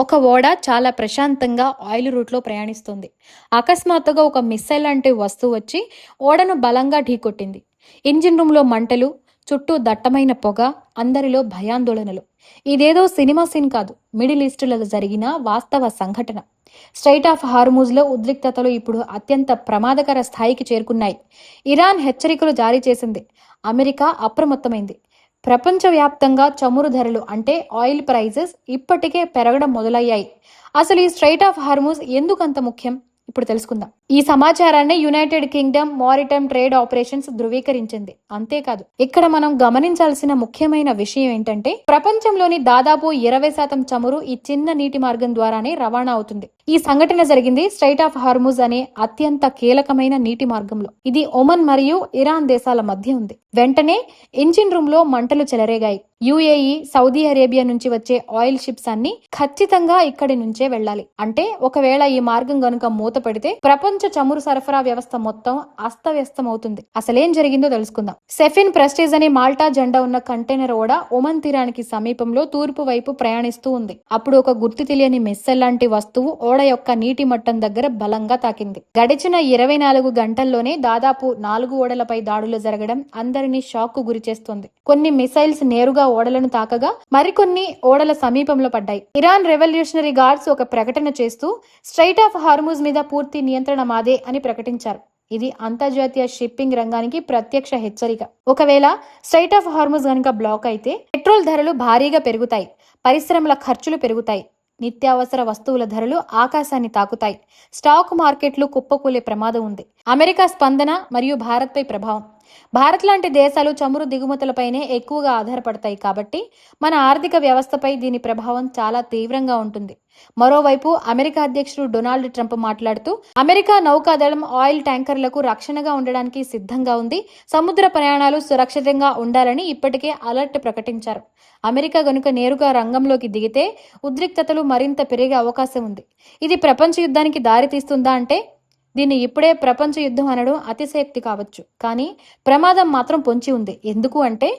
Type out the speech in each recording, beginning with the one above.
ఒక ఓడ చాలా ప్రశాంతంగా ఆయిల్ రూట్లో ప్రయాణిస్తుంది. అకస్మాత్తుగా ఒక మిస్సైల్ లాంటి వస్తువు వచ్చి ఓడను బలంగా ఢీకొట్టింది. ఇంజిన్ రూమ్లో మంటలు, చుట్టూ దట్టమైన పొగ, అందరిలో భయాందోళనలు. ఇదేదో సినిమా సీన్ కాదు, మిడిల్ ఈస్టులో జరిగిన వాస్తవ సంఘటన. స్ట్రైట్ ఆఫ్ హార్మూజ్లో ఉద్రిక్తతలు ఇప్పుడు అత్యంత ప్రమాదకర స్థాయికి చేరుకున్నాయి. ఇరాన్ హెచ్చరికలు జారీ చేసింది. అమెరికా అప్రమత్తమైంది. ప్రపంచవ్యాప్తంగా చమురు ధరలు అంటే ఆయిల్ ప్రైజెస్ ఇప్పటికే పెరగడం మొదలయ్యాయి. అసలు ఈ స్ట్రైట్ ఆఫ్ హార్మూజ్ ఎందుకు అంత ముఖ్యం? ఇప్పుడు తెలుసుకుందాం. ఈ సమాచారాన్ని United Kingdom maritime trade operations ధృవీకరించింది. అంతేకాదు, ఇక్కడ మనం గమనించాల్సిన ముఖ్యమైన విషయం ఏంటంటే, ప్రపంచంలోని దాదాపు 20% చమురు ఈ చిన్న నీటి మార్గం ద్వారానే రవాణా అవుతుంది. ఈ సంఘటన జరిగింది స్ట్రైట్ ఆఫ్ హార్మూజ్ అనే అత్యంత కీలకమైన నీటి మార్గంలో. ఇది ఒమన్ మరియు ఇరాన్ దేశాల మధ్య ఉంది. వెంటనే ఇంజిన్ రూమ్ లో మంటలు చెలరేగాయి. యుఏఈ, సౌదీ అరేబియా నుంచి వచ్చే ఆయిల్ షిప్స్ అన్ని ఖచ్చితంగా ఇక్కడి నుంచే వెళ్ళాలి. అంటే ఒకవేళ ఈ మార్గం గనుక మూతపడితే ప్రపంచ చమురు సరఫరా వ్యవస్థ మొత్తం అస్తవ్యస్తం అవుతుంది. అసలేం జరిగిందో తెలుసుకుందాం. సెఫిన్ ప్రెస్టీజ్ అనే మాల్టా జెండా ఉన్న కంటైనర్ ఓడ ఒమన్ తీరానికి సమీపంలో తూర్పు వైపు ప్రయాణిస్తూ ఉంది. అప్పుడు ఒక గుర్తు తెలియని మిస్సైల్ లాంటి వస్తువు ఓడ యొక్క నీటి మట్టం దగ్గర బలంగా తాకింది. గడిచిన 24 గంటల్లోనే దాదాపు 4 ఓడలపై దాడులు జరగడం అందరినీ షాక్ కు గురి చేస్తోంది. కొన్ని మిసైల్స్ నేరుగా ఓడలను తాకగా మరికొన్ని ఓడల సమీపంలో పడ్డాయి. ఇరాన్ రెవల్యూషనరీ గార్డ్స్ ఒక ప్రకటన చేస్తూ స్ట్రైట్ ఆఫ్ హార్మూజ్ మీద పూర్తి నియంత్రణ మాదే అని ప్రకటించారు. ఇది అంతర్జాతీయ షిప్పింగ్ రంగానికి ప్రత్యక్ష హెచ్చరిక. ఒకవేళ స్ట్రైట్ ఆఫ్ హార్మూజ్ గనుక బ్లాక్ అయితే పెట్రోల్ ధరలు భారీగా పెరుగుతాయి, పరిశ్రమల ఖర్చులు పెరుగుతాయి, నిత్యావసర వస్తువుల ధరలు ఆకాశాన్ని తాకుతాయి, స్టాక్ మార్కెట్లు కుప్పకూలే ప్రమాదం ఉంది. అమెరికా స్పందన మరియు భారత్పై ప్రభావం. భారత్ లాంటి దేశాలు చమురు దిగుమతులపైనే ఎక్కువగా ఆధారపడతాయి కాబట్టి మన ఆర్థిక వ్యవస్థపై దీని ప్రభావం చాలా తీవ్రంగా ఉంటుంది. మరోవైపు అమెరికా అధ్యక్షుడు డొనాల్డ్ ట్రంప్ మాట్లాడుతూ అమెరికా నౌకాదళం ఆయిల్ ట్యాంకర్లకు రక్షణగా ఉండడానికి సిద్ధంగా ఉంది, సముద్ర ప్రయాణాలు సురక్షితంగా ఉండాలని ఇప్పటికే అలర్ట్ ప్రకటించారు. అమెరికా గనుక నేరుగా రంగంలోకి దిగితే ఉద్రిక్తతలు మరింత పెరిగే అవకాశం ఉంది. ఇది ప్రపంచ యుద్ధానికి దారితీస్తుందా అంటే దీన్ని ఇప్పుడే ప్రపంచ యుద్ధం అనడం అతిశయోక్తి కావచ్చు, కానీ ప్రమాదం మాత్రం పొంచి ఉంది. ఎందుకు అంటే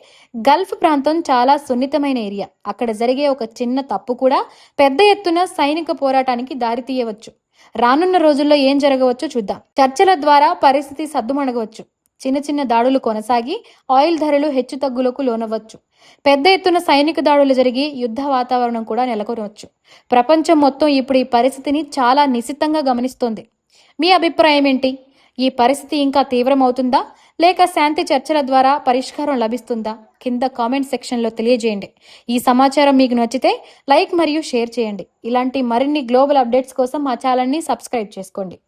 గల్ఫ్ ప్రాంతం చాలా సున్నితమైన ఏరియా. అక్కడ జరిగే ఒక చిన్న తప్పు కూడా పెద్ద ఎత్తున సైనిక పోరాటానికి దారితీయవచ్చు. రానున్న రోజుల్లో ఏం జరగవచ్చో చూద్దాం. చర్చల ద్వారా పరిస్థితి సద్దుమణగవచ్చు. చిన్న చిన్న దాడులు కొనసాగి ఆయిల్ ధరలు హెచ్చుతగ్గులకు లోనవచ్చు. పెద్ద ఎత్తున సైనిక దాడులు జరిగి యుద్ధ వాతావరణం కూడా నెలకొనవచ్చు. ప్రపంచం మొత్తం ఇప్పుడు ఈ పరిస్థితిని చాలా నిశితంగా గమనిస్తోంది. మీ అభిప్రాయం ఏంటి? ఈ పరిస్థితి ఇంకా తీవ్రమవుతుందా లేక శాంతి చర్చల ద్వారా పరిష్కారం లభిస్తుందా? కింద కామెంట్ సెక్షన్లో తెలియజేయండి. ఈ సమాచారం మీకు నచ్చితే లైక్ మరియు షేర్ చేయండి. ఇలాంటి మరిన్ని గ్లోబల్ అప్డేట్స్ కోసం మా ఛానల్ని సబ్స్క్రైబ్ చేసుకోండి.